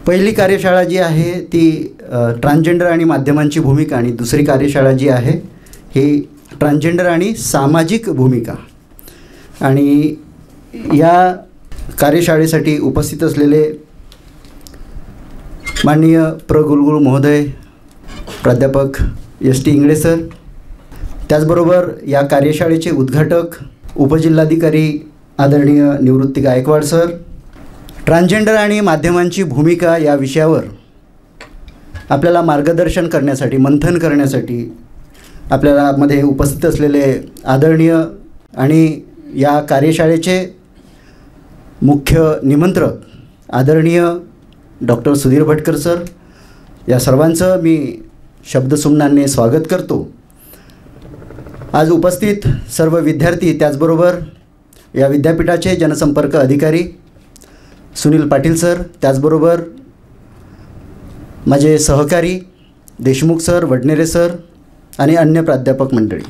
पहिली कार्यशाळा जी आहे ती ट्रान्सजेंडर आणि माध्यमांची भूमिका, आणि दुसरी कार्यशाळा जी आहे ही ट्रान्सजेंडर आणि सामाजिक भूमिका. आणि या कार्यशाळेसाठी उपस्थित असलेले माननीय गुलगुरू महोदय, प्राध्यापक एस टी इंगळे सर, त्याचबरोबर या कार्यशाळेचे उद्घाटक उपजिल्हाधिकारी आदरणीय निवृत्ती गायकवाड सर, ट्रान्सजेंडर आणि माध्यमांची भूमिका या विषयावर आपल्याला मार्गदर्शन करण्यासाठी, मंथन करण्यासाठी आपल्याला मध्ये उपस्थित असलेले आदरणीय आणि या कार्यशाळेचे मुख्य निमंत्रक आदरणीय डॉक्टर सुधीर भटकर सर, या सर्वांचं मी शब्दसुमनाने स्वागत करतो. आज उपस्थित सर्व विद्यार्थी, त्याचबरोबर या विद्यापीठाचे जनसंपर्क अधिकारी सुनील पाटील सर, त्याचबरोबर माझे सहकारी देशमुख सर, वडनेरे सर आणि अन्य प्राध्यापक मंडळी.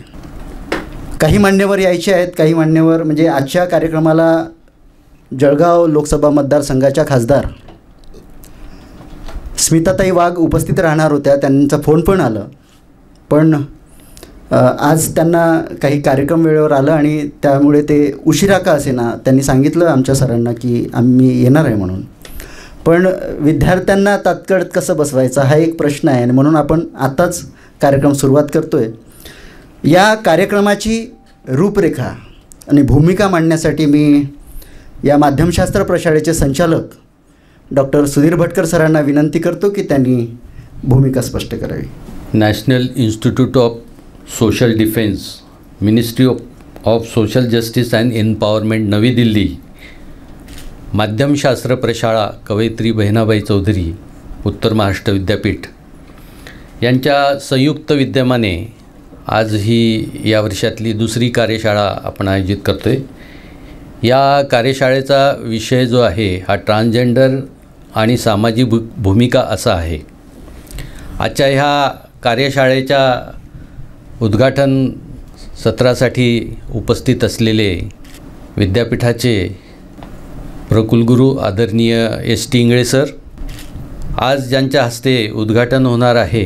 काही मान्यवर यायचे आहेत, काही मान्यवर म्हणजे आजच्या कार्यक्रमाला जळगाव लोकसभा मतदारसंघाच्या खासदार स्मिताताई वाघ उपस्थित राहणार होत्या. त्यांचा फोन पण आलं, पण आज त्यांना काही कार्यक्रम वेळेवर आलं आणि त्यामुळे ते उशिरा का असेना त्यांनी सांगितलं आमच्या सरांना की आम्ही येणार आहे म्हणून. पण विद्यार्थ्यांना तात्काळ कसं बसवायचं हा एक प्रश्न आहे, आणि म्हणून आपण आताच कार्यक्रम सुरुवात करतो आहे. या कार्यक्रमाची रूपरेखा आणि भूमिका मांडण्यासाठी मी या माध्यमशास्त्र प्रशाळेचे संचालक डॉक्टर सुधीर भटकर सरांना विनंती करतो की त्यांनी भूमिका स्पष्ट करावी. National institute of social defence, ministry of social justice and empowerment, नवी दिल्ली, माध्यमशास्त्र प्रशाळा कवयित्री बहिणाबाई चौधरी, उत्तर महाराष्ट्र विद्यापीठ यांच्या संयुक्त विद्यमाने आज ही या वर्षातली दुसरी कार्यशाळा आपण आयोजित करतो आहे. या कार्यशाळेचा विषय जो आहे हा ट्रान्सजेंडर आणि सामाजिक भूमिका असा आहे. आजच्या ह्या कार्यशाळेच्या उद्घाटन सत्रासाठी उपस्थित असलेले विद्यापीठाचे कुलगुरू आदरणीय एस टी इंगळे सर, आज ज्यांच्या हस्ते उद्घाटन होणार आहे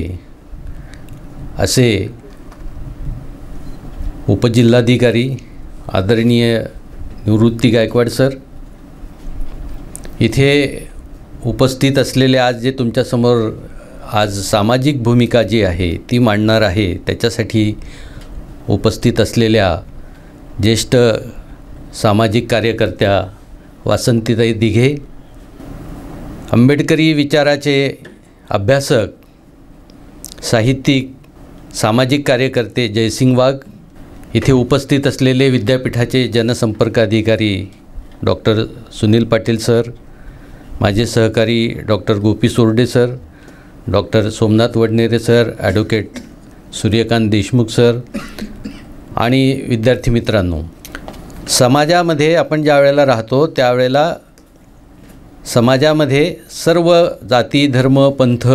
असे उपजिल्हाधिकारी आदरणीय निवृत्ती गायकवाड सर, इथे उपस्थित असलेले आज जे तुमच्यासमोर आज सामाजिक भूमिका जी आहे ती मांडणार आहे त्याच्यासाठी उपस्थित असलेल्या ज्येष्ठ सामाजिक कार्यकर्त्या वासंतीताई दिघे, आंबेडकरी विचाराचे अभ्यासक, साहित्यिक, सामाजिक कार्यकर्ते जयसिंग वाघ, इथे उपस्थित असलेले विद्यापीठाचे जनसंपर्क अधिकारी डॉक्टर सुनील पाटील सर, माझे सहकारी doctor Gopi Sorde sir, doctor Somnath Wadnere sir, advocate Suryakant Deshmukh sir आणि विद्यार्थी मित्रांनो, समाजामध्ये आपण ज्या वेळेला राहतो त्यावेळेला समाजामध्ये सर्व जाती, धर्म, पंथ,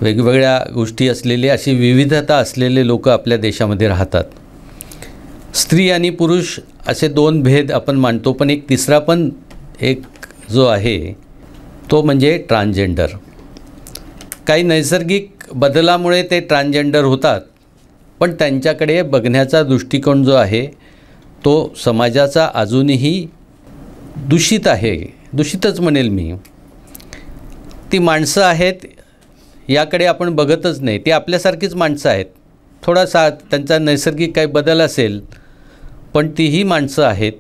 वेगवेगळ्या गोष्टी असलेले अशी विविधता असलेले लोक आपल्या देशामध्ये राहतात. स्त्री आणि पुरुष असे दोन भेद आपण मानतो, पण एक तिसरा पण एक जो आहे तो म्हणजे ट्रान्सजेंडर. काही नैसर्गिक बदलामुळे ते ट्रान्सजेंडर होतात, पण त्यांच्याकडे बघण्याचा दृष्टिकोन जो आहे तो समाजाचा अजूनही दूषित आहे, दूषितच म्हणेल मी. ती माणसं आहेत याकडे आपण बघतच नाही, ती आपल्यासारखीच माणसं आहेत, थोडासा त्यांचा नैसर्गिक काही बदल असेल पण तीही माणसं आहेत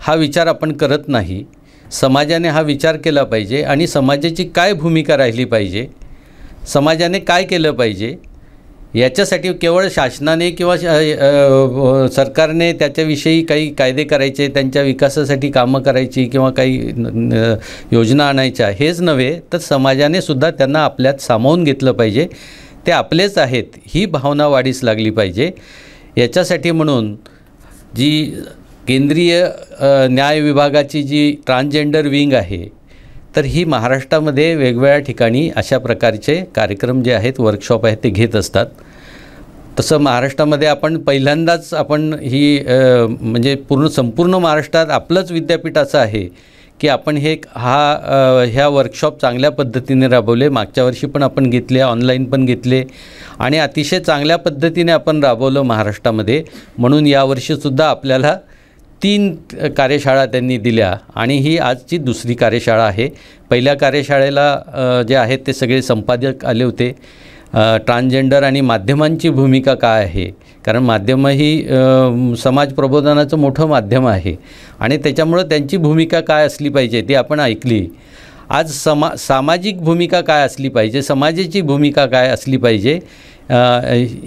हा विचार आपण करत नाही. समाजाने हा विचार केला पाहिजे आणि समाजाची काय भूमिका राहिली पाहिजे, समाजाने काय केलं पाहिजे याच्यासाठी केवळ शासनाने किंवा सरकारने त्याच्याविषयी काही कायदे करायचे, त्यांच्या विकासासाठी कामं करायची किंवा काही योजना आणायच्या हेच नव्हे, तर समाजाने सुद्धा त्यांना आपल्यात सामावून घेतलं पाहिजे. ते आपलेच आहेत ही भावना वाढीस लागली पाहिजे. याच्यासाठी म्हणून जी केंद्रीय न्याय विभागाची जी ट्रान्सजेंडर विंग आहे तर ही महाराष्ट्रामध्ये वेगवेगळ्या ठिकाणी अशा प्रकारचे कार्यक्रम जे आहेत, वर्कशॉप आहेत ते घेत असतात. तसं महाराष्ट्रामध्ये आपण पहिल्यांदाच आपण ही म्हणजे संपूर्ण महाराष्ट्रात आपलंच विद्यापीठ असं आहे की आपण ह्या वर्कशॉप चांगल्या पद्धतीने राबवले. मागच्या वर्षी पण आपण घेतले, ऑनलाईन पण घेतले आणि अतिशय चांगल्या पद्धतीने आपण राबवलं महाराष्ट्रामध्ये. म्हणून यावर्षीसुद्धा आपल्याला 3 कार्यशाळा त्यांनी दिल्या आणि ही आजची दुसरी कार्यशाळा आहे. पहिल्या कार्यशाळेला जे आहेत ते सगळे संपादक आले होते. ट्रान्सजेंडर आणि माध्यमांची भूमिका काय आहे, कारण माध्यम ही समाज प्रबोधनाचं मोठं माध्यम आहे आणि त्याच्यामुळं त्यांची भूमिका काय असली पाहिजे ती आपण ऐकली. आज सामाजिक भूमिका काय असली पाहिजे, समाजाची भूमिका काय असली पाहिजे,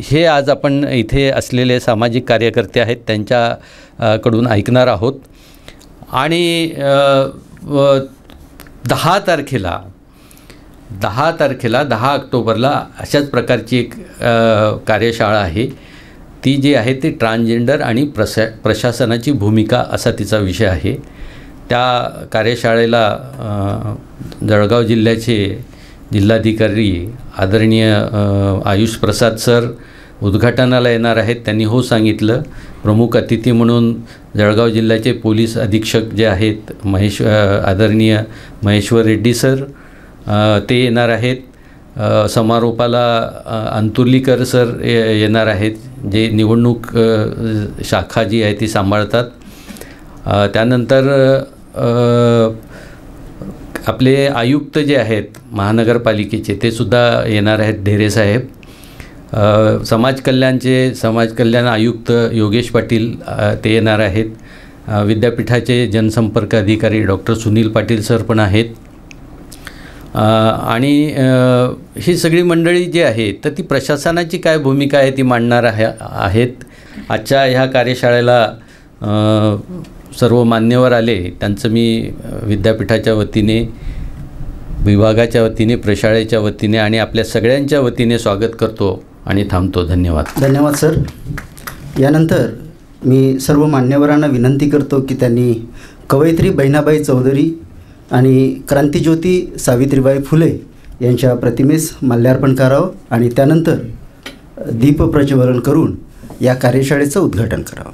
हे आज आपण इथे असलेले सामाजिक कार्यकर्ते आहेत त्यांच्याकडून ऐकणार आहोत. आणि 10 ऑक्टोबरला अशाच प्रकारची एक कार्यशाळा आहे. ती जी आहे ती ट्रान्सजेंडर आणि प्रशासनाची भूमिका असा तिचा विषय आहे. त्या कार्यशाळेला जळगाव जिल्ह्याचे जिल्हाधिकारी आदरणीय आयुष प्रसाद सर उद्घाटनाला येणार आहेत. त्यांनी हो सांगितलं. प्रमुख अतिथी म्हणून जळगाव जिल्ह्याचे पोलीस अधीक्षक जे आहेत आदरणीय महेश्वर रेड्डी सर ते येणार आहेत. समारोपाला अंतुर्लीकर सर येणार आहेत, जे निवडणूक शाखा जी आहे ती सांभाळतात. त्यानंतर आपले आयुक्त जे आहेत महानगरपालिकेचे ते सुद्धा येणार आहेत, ढेरे साहेब. समाज कल्याण आयुक्त योगेश पाटील ते येणार आहेत. विद्यापीठाचे जनसंपर्क अधिकारी डॉक्टर सुनील पाटील सर पण आहेत. आणि ही सगळी मंडळी जी आहे तर ती प्रशासनाची काय भूमिका आहे ती मांडणार आहेत. आजच्या ह्या कार्यशाळेला सर्व मान्यवर आले, त्यांचं मी विद्यापीठाच्या वतीने, विभागाच्या वतीने, प्रशाळेच्या वतीने आणि आपल्या सगळ्यांच्या वतीने स्वागत करतो आणि थांबतो. धन्यवाद सर. यानंतर मी सर्व मान्यवरांना विनंती करतो की त्यांनी कवयित्री बहिणाबाई चौधरी आणि क्रांतिज्योती सावित्रीबाई फुले यांच्या प्रतिमेस माल्यार्पण करावं आणि त्यानंतर दीप प्रज्वलन करून या कार्यशाळेचं उद्घाटन करावं.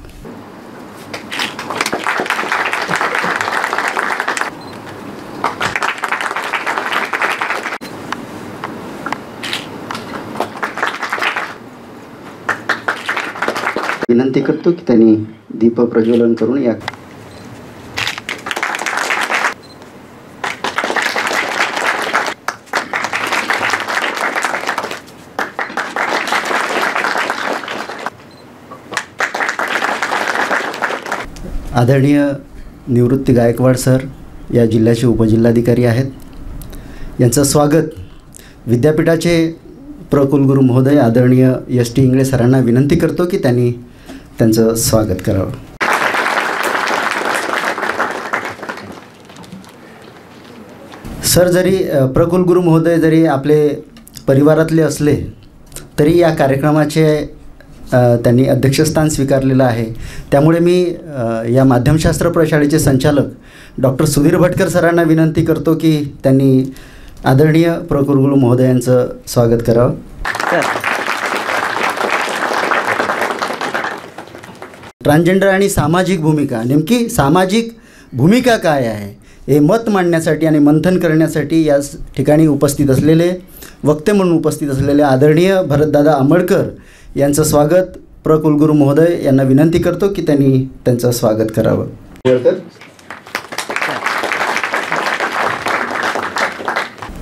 विनंती करतो की त्यांनी दीप प्रज्वलन करून या आदरणीय निवृत्ती गायकवाड सर या जिल्ह्याचे उपजिल्हाधिकारी आहेत. यांचं स्वागत विद्यापीठाचे प्रकुलगुरू महोदय आदरणीय एस टी इंगळे सरांना विनंती करतो की त्यांनी त्यांचं स्वागत करावं. सर जरी प्रकुलगुरू महोदय जरी आपले परिवारातले असले तरी या कार्यक्रमाचे त्यांनी अध्यक्षस्थान स्वीकारलेलं आहे. त्यामुळे मी या माध्यमशास्त्र प्रशाळेचे संचालक डॉक्टर सुधीर भटकर सरांना विनंती करतो की त्यांनी आदरणीय प्रकुलगुरू महोदयांचं स्वागत करावं. ट्रान्सजेंडर आणि सामाजिक भूमिका, नेमकी सामाजिक भूमिका काय आहे हे मत मांडण्यासाठी आणि मंथन करण्यासाठी या ठिकाणी उपस्थित असलेले वक्ते म्हणून उपस्थित असलेले आदरणीय भरतदादा आंबळकर यांचं स्वागत प्रकुलगुरू महोदय यांना विनंती करतो की त्यांनी त्यांचं स्वागत करावं.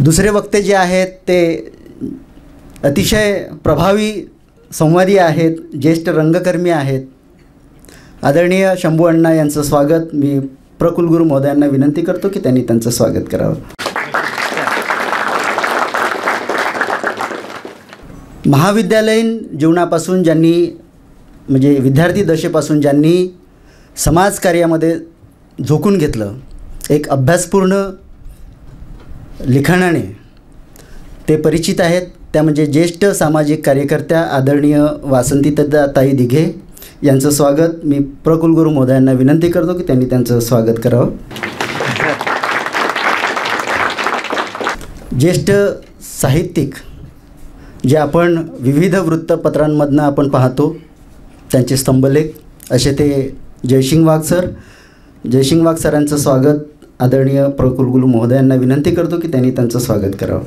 दुसरे वक्ते जे आहेत ते अतिशय प्रभावी संवादी आहेत, ज्येष्ठ रंगकर्मी आहेत. आदरणीय शंभू अण्णा यांचं स्वागत मी प्रकुलगुरू महोदयांना विनंती करतो की त्यांनी त्यांचं स्वागत करावं. महाविद्यालयीन जीवनापासून ज्यांनी म्हणजे विद्यार्थी दशेपासून ज्यांनी समाजकार्यामध्ये झोकून घेतलं, एक अभ्यासपूर्ण लिखाणाने ते परिचित आहेत, त्या म्हणजे ज्येष्ठ सामाजिक कार्यकर्त्या आदरणीय वासंतीताई दिघे यांचं स्वागत मी प्रकुलगुरू महोदयांना विनंती करतो की त्यांनी त्यांचं स्वागत करावं. ज्येष्ठ साहित्यिक जे आपण विविध वृत्तपत्रांमधनं आपण पाहतो त्यांचे स्तंभलेख असे ते जयसिंग वाघ सर. जयसिंग वाघ सरांचं स्वागत आदरणीय प्र कुलगुरू महोदयांना विनंती करतो की त्यांनी त्यांचं स्वागत करावं.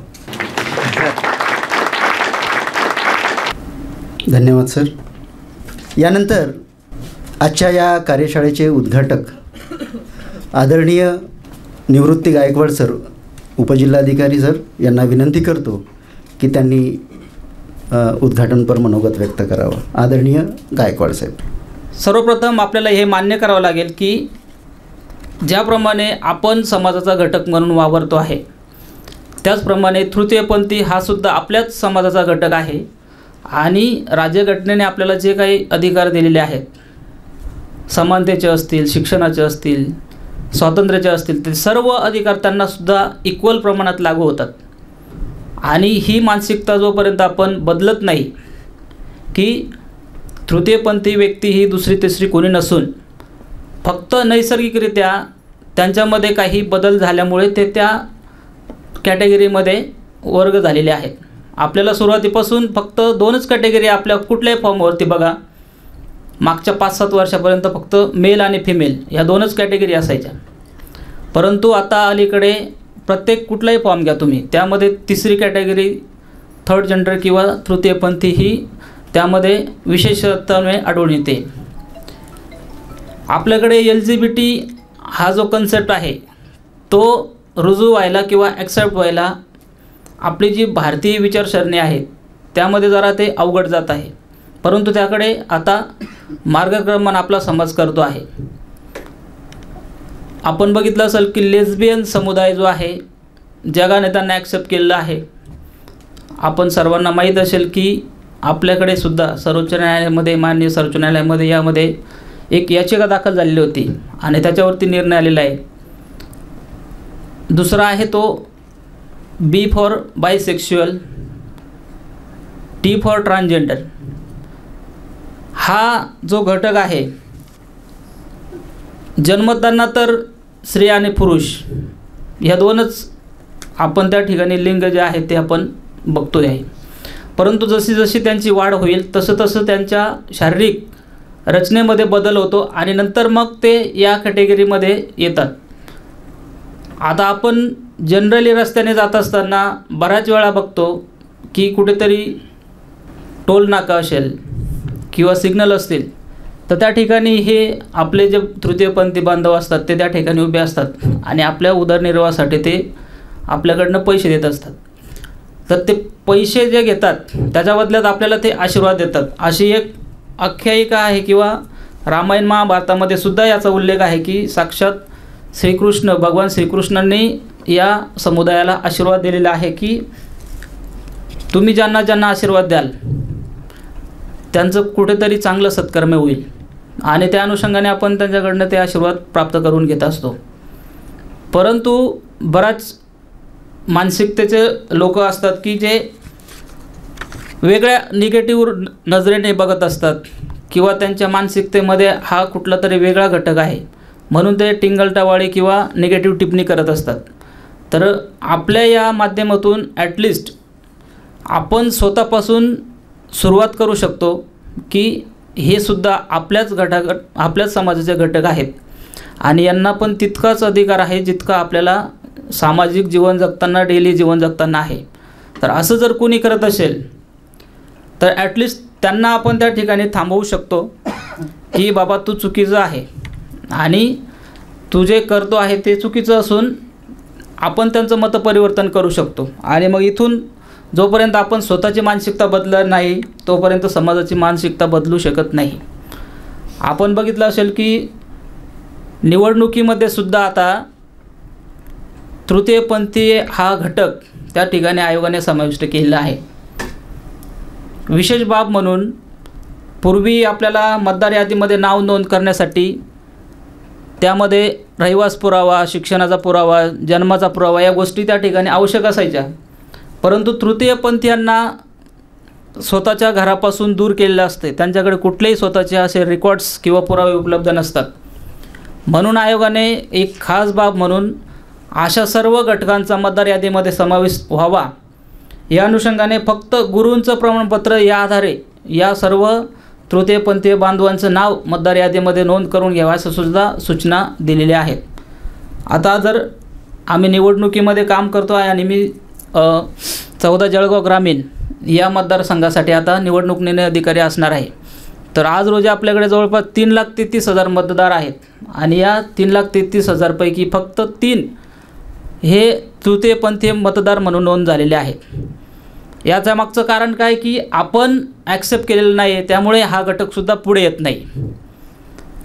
धन्यवाद सर. यानंतर आजच्या या कार्यशाळेचे उद्घाटक आदरणीय निवृत्ती गायकवाड सर, उपजिल्हाधिकारी सर यांना विनंती करतो की त्यांनी उद्घाटनपर मनोगत व्यक्त करावं. आदरणीय गायकवाड साहेब. सर्वप्रथम आपल्याला हे मान्य करावं लागेल की ज्याप्रमाणे आपण समाजाचा घटक म्हणून वावरतो आहे, त्याचप्रमाणे तृतीयपंथी हा सुद्धा आपल्याच समाजाचा घटक आहे. आणि राज्यघटनेने आपल्याला जे काही अधिकार दिलेले आहेत, समानतेचे असतील, शिक्षणाचे असतील, स्वातंत्र्याचे असतील, ते सर्व अधिकार त्यांनासुद्धा इक्वल प्रमाणात लागू होतात. आणि ही मानसिकता जोपर्यंत आपण बदलत नाही की तृतीयपंथी व्यक्ती ही दुसरी तिसरी कोणी नसून फक्त नैसर्गिकरित्या त्यांच्यामध्ये काही बदल झाल्यामुळे ते त्या कॅटेगरीमध्ये वर्ग झालेले आहेत. आपल्याला सुरुवातीपासून फक्त 2च कॅटेगरी आपल्या कुठल्याही फॉर्मवरती बघा, मागच्या 5-7 वर्षापर्यंत फक्त मेल आणि फिमेल ह्या 2च कॅटेगरी असायच्या. परंतु आता अलीकडे प्रत्येक कुठलाही फॉर्म घ्या तुम्ही, त्यामध्ये तिसरी कॅटेगरी थर्ड जेंडर किंवा तृतीयपंथी ही त्यामध्ये विशेषत्वाने आढळून येते. आपल्याकडे LGBT हा जो कन्सेप्ट आहे तो रुजू व्हायला किंवा ॲक्सेप्ट व्हायला आपली जी भारतीय विचारसरणी आहे त्यामध्ये जरा ते अवघड जात आहे. परंतु त्याकडे आता मार्गक्रमण आपला समाज करतो आहे. आपण बघितलं असेल की लेस्बियन समुदाय जो आहे जगाने त्यांना ॲक्सेप्ट केलेला आहे. आपण सर्वांना माहीत असेल की आपल्याकडे सुद्धा सर्वोच्च न्यायालयामध्ये, माननीय सर्वोच्च न्यायालयामध्ये यामध्ये एक याचिका दाखल झालेली होती आणि त्याच्यावरती निर्णय आलेला आहे. दुसरा आहे तो B for bisexual, T for transgender. हा जो घटक आहे, जन्मताना तर स्त्री आणि पुरुष ह्या 2च आपण त्या ठिकाणी लिंग जे आहे ते आपण बघतोय आहे. परंतु जशी जशी त्यांची वाढ होईल तसं तसं त्यांच्या शारीरिक रचनेमध्ये बदल होतो आणि नंतर मग ते या कॅटेगरीमध्ये येतात. आता आपण जनरली रस्त्याने जात असताना बऱ्याच वेळा बघतो की कुठेतरी टोल नाका असेल किंवा सिग्नल असतील तर त्या ठिकाणी हे आपले जे तृतीयपंथी बांधव असतात ते त्या ठिकाणी उभे असतात आणि आपल्या उदरनिर्वाहासाठी ते आपल्याकडनं पैसे देत असतात. तर ते पैसे जे घेतात त्याच्या बदल्यात आपल्याला ते आशीर्वाद देतात, अशी एक आख्यायिका आहे. किंवा रामायण महाभारतामध्ये सुद्धा याचा उल्लेख आहे की साक्षात श्रीकृष्ण, भगवान श्रीकृष्णांनी या समुदायाला आशीर्वाद दिलेला आहे की तुम्ही ज्यांना ज्यांना आशीर्वाद द्याल त्यांचं कुठेतरी चांगलं सत्कर्म होईल आणि त्या अनुषंगाने आपण त्यांच्याकडनं ते आशीर्वाद प्राप्त करून घेत असतो. परंतु बराच मानसिकतेचे लोक असतात की जे वेगळ्या निगेटिव्ह नजरेने बघत असतात किंवा त्यांच्या मानसिकतेमध्ये हा कुठला तरी वेगळा घटक आहे म्हणून ते टिंगलटावाळी किंवा निगेटिव्ह टिप्पणी करत असतात. तर आपल्या या माध्यमातून ॲटलिस्ट आपण स्वतःपासून सुरुवात करू शकतो की हे सुद्धा आपल्याच समाजाचे घटक आहेत आणि यांना पण तितकाच अधिकार आहे जितका आपल्याला सामाजिक जीवन जगताना, डेली जीवन जगताना आहे. तर असं जर कोणी करत असेल तर ॲटलिस्ट त्यांना आपण त्या ठिकाणी थांबवू शकतो की बाबा तू चुकीचं आहे आणि तू जे करतो आहे ते चुकीचं असून आपण त्यांचं मतपरिवर्तन करू शकतो. आणि मग इथून जोपर्यंत आपण स्वतःची मानसिकता बदलत नाही तोपर्यंत समाजाची मानसिकता बदलू शकत नाही. आपण बघितलं असेल की निवडणुकीमध्ये सुद्धा आता तृतीयपंथी हा घटक त्या ठिकाणी आयोगाने समाविष्ट केलेला आहे. विशेष बाब म्हणून पूर्वी आपल्याला मतदार यादीमध्ये नाव नोंद करण्यासाठी त्यामध्ये रहिवास पुरावा, शिक्षणाचा पुरावा, जन्माचा पुरावा या गोष्टी त्या ठिकाणी आवश्यक असायच्या. परंतु तृतीयपंथीयांना स्वतःच्या घरापासून दूर केलेलं असते, त्यांच्याकडे कुठलेही स्वतःचे असे रेकॉर्ड्स किंवा पुरावे उपलब्ध नसतात. म्हणून आयोगाने एक खास बाब म्हणून अशा सर्व घटकांचा मतदार यादीमध्ये समावेश व्हावा या अनुषंगाने फक्त गुरूंचं प्रमाणपत्र या आधारे या सर्व तृतीयपंथीय बांधवांचं नाव मतदार यादीमध्ये नोंद करून घ्यावा असं सुद्धा सूचना दिलेल्या आहेत. आता जर आम्ही निवडणुकीमध्ये काम करतो आहे आणि मी 14 जळगाव ग्रामीण या मतदारसंघासाठी आता निवडणूक निर्णय अधिकारी असणार आहे. तर आज रोजी आपल्याकडे जवळपास 3,33,000 मतदार आहेत आणि या 3,33,000 पैकी फक्त 3 हे तृतीयपंथीय मतदार म्हणून नोंद झालेले आहेत. याच्या मागचं कारण काय की आपण ॲक्सेप्ट केलेलं नाही आहे, त्यामुळे हा घटकसुद्धा पुढे येत नाही.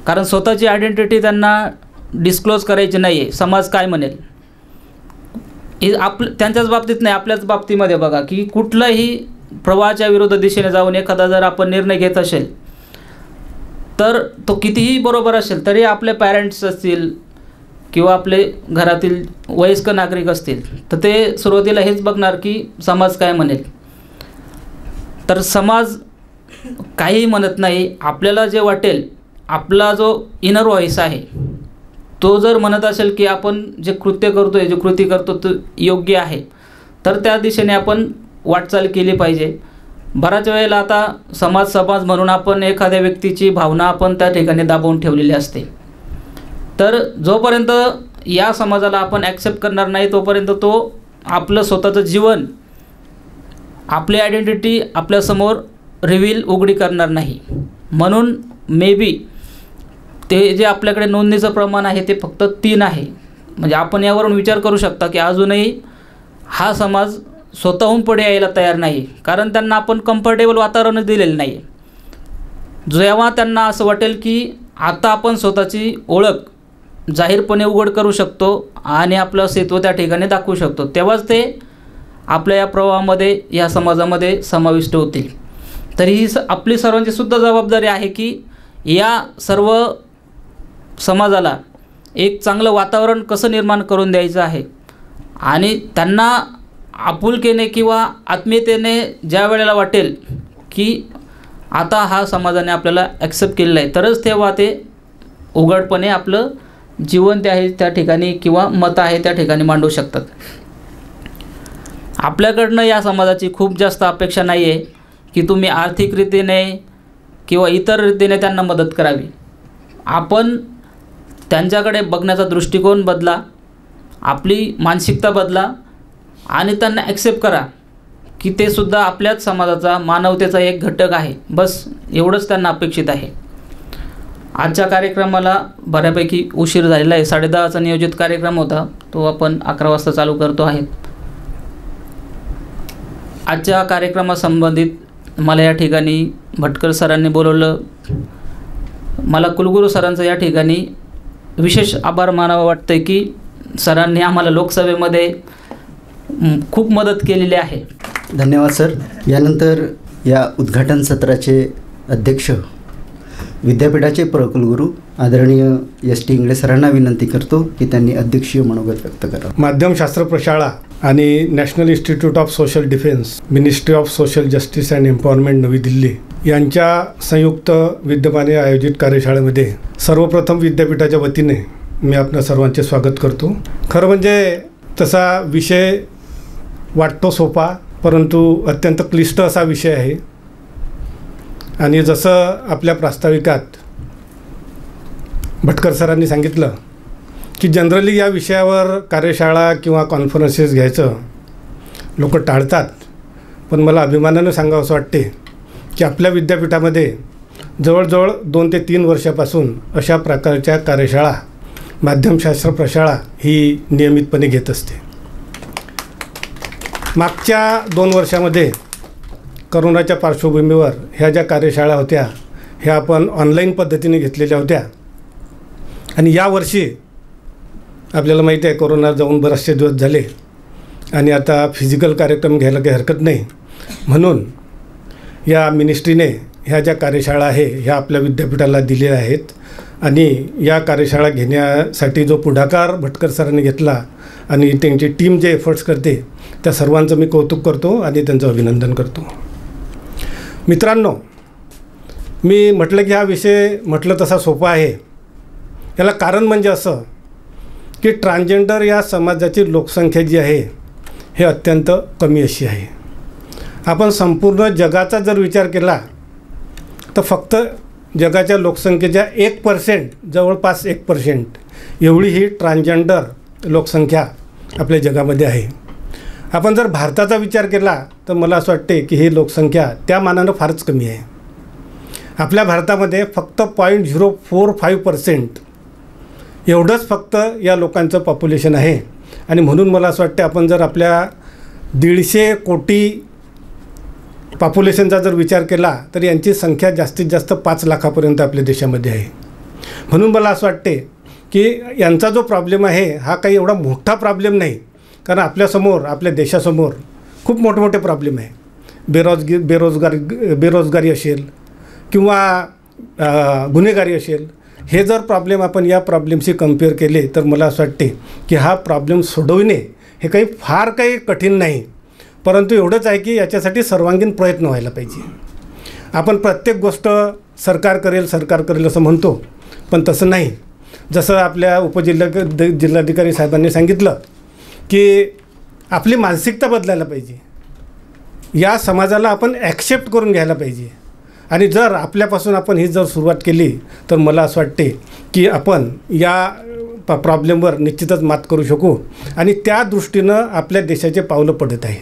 कारण स्वतःची आयडेंटिटी त्यांना डिस्क्लोज करायची नाही आहे. समाज काय म्हणेल हे त्यांच्याच बाबतीत नाही, आपल्याच बाबतीमध्ये बघा की कुठल्याही प्रवाहाच्या विरुद्ध दिशेने जाऊन एखादा जर आपण निर्णय घेत असेल तर तो कितीही बरोबर असेल तरी आपले पॅरेंट्स असतील किंवा आपले घरातील वयस्क नागरिक असतील तर ते सुरुवातीला हेच बघणार की समाज काय म्हणेल. तर समाज काहीही म्हणत नाही. आपल्याला जे वाटेल, आपला जो इनर व्हॉइस आहे तो जर म्हणत असेल की आपण जे कृत्य करतो आहे, जे कृती करतो तो योग्य आहे, तर त्या दिशेने आपण वाटचाल केली पाहिजे. बऱ्याच वेळेला आता समाज म्हणून आपण एखाद्या व्यक्तीची भावना आपण त्या ठिकाणी दाबवून ठेवलेली असते. तर जोपर्यंत या समाजाला आपण ॲक्सेप्ट करणार नाही तोपर्यंत तो आपलं स्वतःचं जीवन, आपली आयडेंटिटी आपल्यासमोर रिव्हील उघडी करणार नाही. म्हणून मे बी ते जे आपल्याकडे नोंदणीचं प्रमाण आहे ते फक्त 3 आहे. म्हणजे आपण यावरून विचार करू शकता की अजूनही हा समाज स्वतःहून पुढे यायला तयार नाही, कारण त्यांना आपण कम्फर्टेबल वातावरण दिलेलं नाही. जेव्हा त्यांना असं वाटेल की आता आपण स्वतःची ओळख जाहीरपणे उघड करू शकतो आणि आपलं अस्तित्व त्या ठिकाणी दाखवू शकतो, तेव्हाच ते आपल्या या प्रवाहामध्ये, या समाजामध्ये समाविष्ट होतील. तरी ही आपली सर्वांची सुद्धा जबाबदारी आहे की या सर्व समाजाला एक चांगलं वातावरण कसं निर्माण करून द्यायचं आहे आणि त्यांना आपुलकीने किंवा आत्मीयतेने ज्या वेळेला वाटेल की आता हा समाजाने आपल्याला ॲक्सेप्ट केलेलं आहे तरच तेव्हा ते उघडपणे आपलं जीवन ते आहे त्या ठिकाणी किंवा मत आहे त्या ठिकाणी मांडू शकतात. आपल्याकडनं या समाजाची खूप जास्त अपेक्षा नाही आहे की तुम्ही आर्थिक रीतीने किंवा इतर रीतीने त्यांना मदत करावी. आपण त्यांच्याकडे बघण्याचा दृष्टिकोन बदला, आपली मानसिकता बदला आणि त्यांना ॲक्सेप्ट करा की ते सुद्धा आपल्याच समाजाचा, मानवतेचा एक घटक आहे. बस एवढंच त्यांना अपेक्षित आहे. आजच्या कार्यक्रमाला बऱ्यापैकी उशीर झालेला आहे. 10:30चा नियोजित कार्यक्रम होता, तो आपण 11 वाजता चालू करतो आहे. आजच्या कार्यक्रमासंबंधित मला या ठिकाणी भटकर सरांनी बोलवलं. मला कुलगुरू सरांचं या ठिकाणी विशेष आभार मानावं वाटतं की सरांनी आम्हाला लोकसभेमध्ये खूप मदत केलेली आहे. धन्यवाद सर. यानंतर या उद्घाटन सत्राचे अध्यक्ष विद्यापीठाचे प्रकुलगुरू आदरणीय S.T. इंगळे सरांना विनंती करतो की त्यांनी अध्यक्षीय मनोगत व्यक्त करावं. माध्यमशास्त्र प्रशाळा आणि national institute of social defence, ministry of social justice and empowerment नवी दिल्ली यांच्या संयुक्त विद्यमाने आयोजित कार्यशाळेमध्ये सर्वप्रथम विद्यापीठाच्या वतीने मी आपल्या सर्वांचे स्वागत करतो. खरं म्हणजे तसा विषय वाटतो सोपा, परंतु अत्यंत क्लिष्ट असा विषय आहे. आणि जसं आपल्या प्रास्ताविकात भटकर सरांनी सांगितलं की जनरली या विषयावर कार्यशाळा किंवा कॉन्फरन्सेस घ्यायचं लोक टाळतात, पण मला अभिमानानं सांगावंसं वाटते की आपल्या विद्यापीठामध्ये जवळजवळ 2 ते 3 वर्षापासून अशा प्रकारच्या कार्यशाळा माध्यमशास्त्र प्रशाळा ही नियमितपणे घेत असते. मागच्या 2 वर्षामध्ये करोनाच्या पार्श्वभूमीवर ह्या ज्या कार्यशाळा होत्या ह्या आपण ऑनलाईन पद्धतीने घेतलेल्या होत्या. आणि यावर्षी आपल्याला माहिती आहे कोरोना जाऊन बरेचसे दिवस झाले आणि आता फिजिकल कार्यक्रम घ्यायला काही हरकत नाही, म्हणून या मिनिस्ट्रीने ह्या ज्या कार्यशाळा आहे ह्या आपल्या विद्यापीठाला दिलेल्या आहेत. आणि या कार्यशाळा घेण्यासाठी जो पुढाकार भटकर सरांनी घेतला आणि त्यांची टीम जे एफर्ट्स करते त्या सर्वांचं मी कौतुक करतो आणि त्यांचं अभिनंदन करतो. मित्रांनो, मी म्हटलं की हा विषय म्हटलं तसा सोपा आहे. याला कारण म्हणजे असं की ट्रान्सजेंडर या समाजाची लोकसंख्या जी आहे हे अत्यंत कमी अशी आहे. आपण संपूर्ण जगाचा जर विचार केला तर फक्त जगाच्या लोकसंख्येच्या 1%, जवळपास 1% एवढी ही ट्रान्सजेंडर लोकसंख्या आपल्या जगामध्ये आहे. आपण जर भारताचा विचार केला तर मला असं वाटते की ही लोकसंख्या त्या मानानं फारच कमी आहे. आपल्या भारतामध्ये फक्त 0.045% एवढंच फक्त या लोकांचं पॉप्युलेशन आहे. आणि म्हणून मला असं वाटतं आपण जर आपल्या 150 कोटी पॉप्युलेशनचा जर विचार केला तर यांची संख्या जास्तीत जास्त 5 लाखापर्यंत आपल्या देशामध्ये आहे. म्हणून मला असं वाटते की यांचा जो प्रॉब्लेम आहे हा काही एवढा मोठा प्रॉब्लेम नाही, कारण आपल्यासमोर, आपल्या देशासमोर खूप मोठमोठे प्रॉब्लेम आहे. बेरोजगारी असेल किंवा गुन्हेगारी असेल. हे जर प्रॉब्लेम आपण या प्रॉब्लेमशी कम्पेअर केले तर मला असं वाटते की हा प्रॉब्लेम सोडविणे हे फार काही कठीण नाही, परंतु एवढंच आहे की याच्यासाठी सर्वांगीण प्रयत्न व्हायला पाहिजे. आपण प्रत्येक गोष्ट सरकार करेल असं म्हणतो, पण तसं नाही. जसं आपल्या जिल्हाधिकारी साहेबांनी सांगितलं की आपली मानसिकता बदलायला पाहिजे, या समाजाला आपण ॲक्सेप्ट करून घ्यायला पाहिजे. आणि जर आपल्यापासून आपण ही जर सुरुवात केली तर मला असं वाटते की आपण या प्रॉब्लेमवर निश्चितच मात करू शकू. आणि त्या दृष्टीनं आपल्या देशाचे पावलं पडत आहे.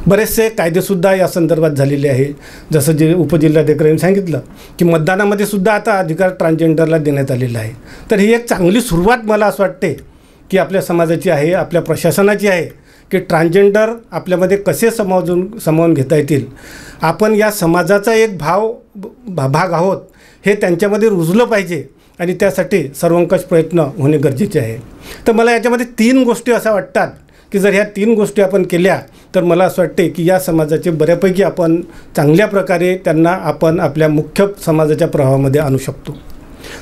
बरेचसे कायदेसुद्धा या संदर्भात झालेले आहे. जसं जे उपजिल्हाधिकाऱ्यांनी सांगितलं की मतदानामध्ये सुद्धा आता अधिकार ट्रान्सजेंडरला देण्यात आलेला आहे. तर ही एक चांगली सुरुवात मला असं वाटते की आपल्या समाजाची आहे, आपल्या प्रशासनाची आहे की ट्रान्सजेंडर आपल्यामध्ये कसे सामावून घेता येतील. आपण या समाजाचा एक भाग आहोत हे त्यांच्यामध्ये रुजलं पाहिजे आणि त्यासाठी सर्वंकष प्रयत्न होणे गरजेचे आहे. तर मला याच्यामध्ये 3 गोष्टी अशा वाटतात की जर ह्या 3 गोष्टी आपण केल्या तर मला असं वाटते की या समाजाचे बऱ्यापैकी आपण चांगल्या प्रकारे त्यांना आपण आपल्या मुख्य समाजाच्या प्रवाहामध्ये आणू शकतो.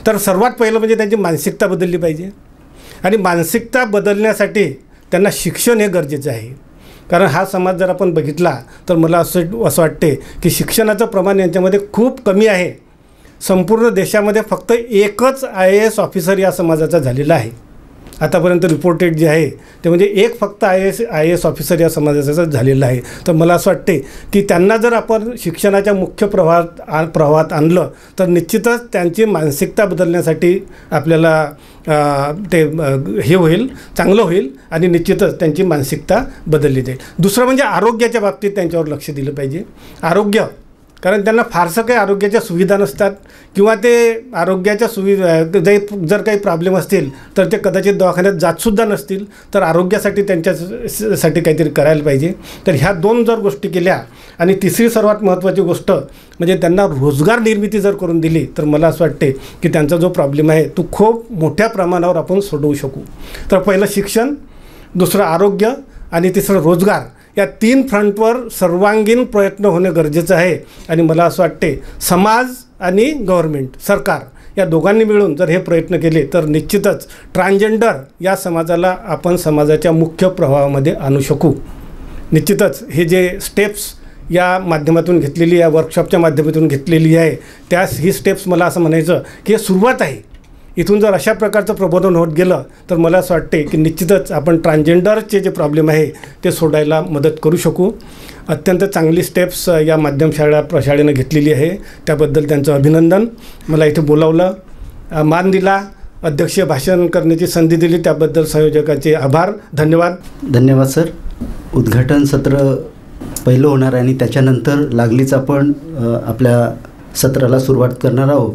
तर सर्वात पहिलं म्हणजे त्यांची मानसिकता बदलली पाहिजे. आणि मानसिकता बदलण्यासाठी त्यांना शिक्षण हे गरजेचं आहे. कारण हा समाज जर आपण बघितला तर मला असं वाटते की शिक्षणाचं प्रमाण यांच्यामध्ये खूप कमी आहे. संपूर्ण देशामध्ये फक्त एकच IAS ऑफिसर या समाजाचा झालेला आहे. आतापर्यंत रिपोर्टेड जे आहे ते म्हणजे एक फक्त IAS ऑफिसर या समाजाचा झालेला आहे. तर मला असं वाटते की त्यांना जर आपण शिक्षणाच्या मुख्य प्रवाहात आणलं तर निश्चितच त्यांची मानसिकता बदलण्यासाठी आपल्याला ते हे होईल, चांगलं होईल आणि निश्चितच त्यांची मानसिकता बदलली जाईल. दुसरं म्हणजे आरोग्याच्या बाबतीत त्यांच्यावर लक्ष दिलं पाहिजे. आरोग्य, कारण त्यांना फारसं काही आरोग्याच्या सुविधा नसतात किंवा ते आरोग्याच्या जर काही प्रॉब्लेम असतील तर ते कदाचित दवाखान्यात जातसुद्धा नसतील. तर आरोग्यासाठी त्यांच्यासाठी काहीतरी करायला पाहिजे. तर ह्या 2 जर गोष्टी केल्या आणि तिसरी सर्वात महत्त्वाची गोष्ट म्हणजे त्यांना रोजगार निर्मिती जर करून दिली तर मला असं वाटते की त्यांचा जो प्रॉब्लेम आहे तो खूप मोठ्या प्रमाणावर आपण सोडवू शकू. तर पहिलं शिक्षण, दुसरं आरोग्य आणि तिसरं रोजगार, या 3 फ्रंटवर सर्वांगीण प्रयत्न होणे गरजेचं आहे. आणि मला असं वाटते समाज आणि गव्हर्मेंट, सरकार या दोघांनी मिळून जर हे प्रयत्न केले तर निश्चितच ट्रान्सजेंडर या समाजाला आपण समाजाच्या मुख्य प्रवाहामध्ये आणू शकू. निश्चितच हे जे स्टेप्स या माध्यमातून घेतलेली, या वर्कशॉपच्या माध्यमातून घेतलेली आहे, ही स्टेप्स मला असं म्हणायचं की हे सुरुवात आहे. इथून जर अशा प्रकारचं प्रबोधन होत गेलं तर मला असं वाटते की निश्चितच आपण ट्रान्सजेंडरचे जे प्रॉब्लेम आहे ते सोडायला मदत करू शकू. अत्यंत चांगली स्टेप्स या माध्यम शाळेनं घेतलेली आहे, त्याबद्दल त्यांचं अभिनंदन. मला इथे बोलावलं, मान दिला, अध्यक्षीय भाषण करण्याची संधी दिली, त्याबद्दल संयोजकाचे आभार. धन्यवाद. धन्यवाद सर. उद्घाटन सत्र पहिलं होणार आहे आणि त्याच्यानंतर लागलीच आपण आपल्या सत्राला सुरुवात करणार आहोत.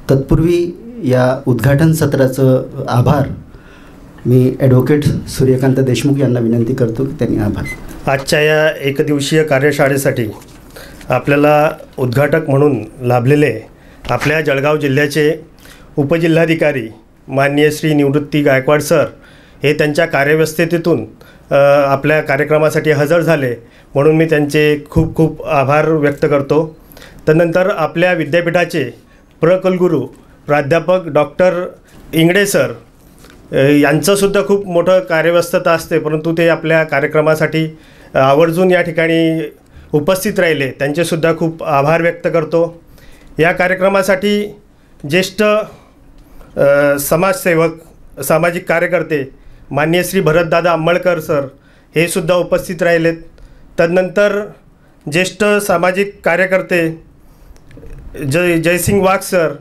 तत्पूर्वी या उद्घाटन सत्राचं आभार मी ॲडव्होकेट सूर्यकांत देशमुख यांना विनंती करतो की त्यांनी आभार. आजच्या या एकदिवसीय कार्यशाळेसाठी आपल्याला उद्घाटक म्हणून लाभलेले आपल्या जळगाव जिल्ह्याचे उपजिल्हाधिकारी माननीय श्री निवृत्ती गायकवाड सर हे त्यांच्या कार्यव्यस्ततेतून आपल्या कार्यक्रमासाठी हजर झाले, म्हणून मी त्यांचे खूप खूप आभार व्यक्त करतो. त्यानंतर आपल्या विद्यापीठाचे प्रकुलगुरू प्राध्यापक डॉक्टर इंगडे सर यांचंसुद्धा खूप मोठं कार्यव्यस्तता असते, परंतु ते आपल्या कार्यक्रमासाठी आवर्जून या ठिकाणी उपस्थित राहिले, त्यांचेसुद्धा खूप आभार व्यक्त करतो. या कार्यक्रमासाठी ज्येष्ठ समाजसेवक, सामाजिक कार्यकर्ते माननीय श्री भरतदादा अंबळकर सर हे सुद्धा उपस्थित राहिलेत. तदनंतर ज्येष्ठ सामाजिक कार्यकर्ते जयसिंग वाघ सर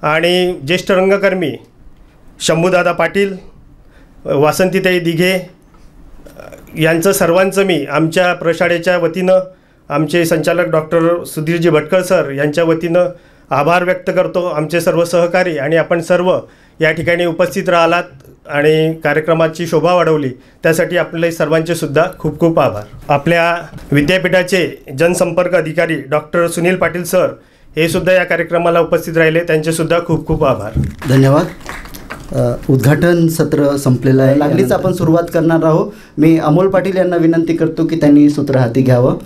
आणि ज्येष्ठ रंगकर्मी शंभूदादा पाटील, वासंतीताई दिघे यांचं सर्वांचं मी आमच्या प्रशाळेच्या वतीनं, आमचे संचालक डॉक्टर सुधीरजी भटकळ सर यांच्या वतीनं आभार व्यक्त करतो. आमचे सर्व सहकारी आणि आपण सर्व या ठिकाणी उपस्थित राहिलात आणि कार्यक्रमाची शोभा वाढवली त्यासाठी आपले सर्वांचे सुद्धा खूप खूप आभार. आपल्या विद्यापीठाचे जनसंपर्क अधिकारी डॉक्टर सुनील पाटील सर हे सुद्धा या कार्यक्रमाला उपस्थित राहिले, त्यांचे सुद्धा खूप खूप आभार. धन्यवाद. उद्घाटन सत्र संपलेलं आहे. लागलीच आपण सुरुवात करणार आहोत. मी अमोल पाटील यांना विनंती करतो की त्यांनी सूत्र हाती घ्यावं.